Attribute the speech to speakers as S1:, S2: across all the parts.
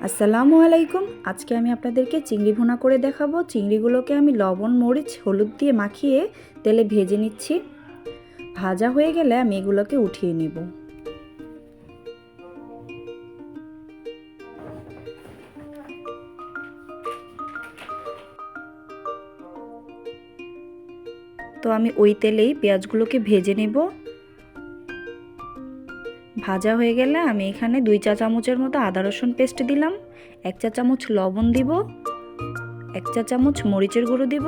S1: আসসালামু আলাইকুম। আজকে আমি আপনাদেরকে চিংড়ি ভুনা করে দেখাবো। চিংড়িগুলোকে আমি লবণ, মরিচ, হলুদ দিয়ে মাখিয়ে তেলে ভেজে নিচ্ছি। ভাজা হয়ে গেলে আমি এগুলোকে উঠিয়ে নেব। তো আমি ওই তেলেই পেঁয়াজগুলোকে ভেজে নেব। ভাজা হয়ে গেলে আমি এখানে 2 চা চামচের মতো আদা রসুন পেস্ট দিলাম, 1 চা চামচ লবণ দিব, 1 চা চামচ মরিচের গুঁড়ো দিব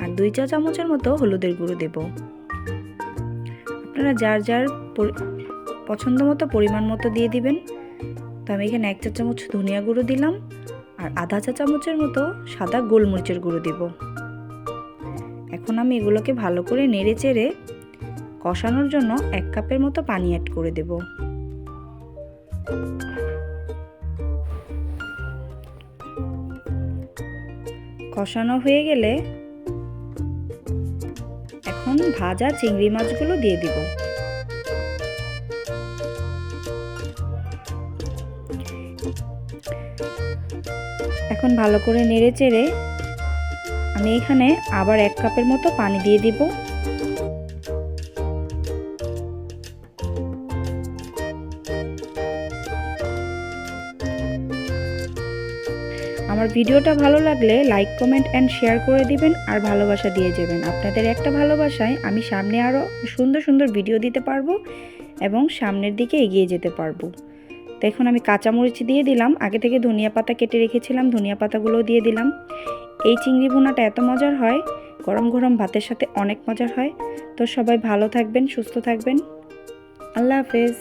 S1: আর 2 চা চামচের মতো হলুদের গুঁড়ো দেব। আপনারা যার যার পছন্দ মতো পরিমাণ মতো দিয়ে দিবেন। তো আমি এখানে 1 চা চামচ ধনিয়া গুঁড়ো দিলাম আর আধা চা চামচের মতো সাদা গোলমরিচের গুঁড়ো দেব। এখন আমি এগুলোকে ভালো করে নেড়ে চেড়ে কষানোর জন্য 1 কাপের মতো পানি অ্যাড করে দেব। কষানো হয়ে গেলে এখন ভাজা চিংড়ি মাছগুলো দিয়ে দিব। এখন ভালো করে নেড়ে চেড়ে আমি এখানে আবার 1 কাপের মতো পানি দিয়ে দিব। আমার ভিডিওটা ভালো লাগলে লাইক, কমেন্ট অ্যান্ড শেয়ার করে দিবেন আর ভালোবাসা দিয়ে যাবেন। আপনাদের একটা ভালোবাসায় আমি সামনে আরও সুন্দর সুন্দর ভিডিও দিতে পারবো এবং সামনের দিকে এগিয়ে যেতে পারবো। তো এখন আমি কাঁচামরিচ দিয়ে দিলাম, আগে থেকে ধনিয়া পাতা কেটে রেখেছিলাম, ধনিয়া পাতাগুলো দিয়ে দিলাম। এই চিংড়ি ভুনাটা এত মজার হয়, গরম গরম ভাতের সাথে অনেক মজার হয়। তো সবাই ভালো থাকবেন, সুস্থ থাকবেন। আল্লাহ হাফেজ।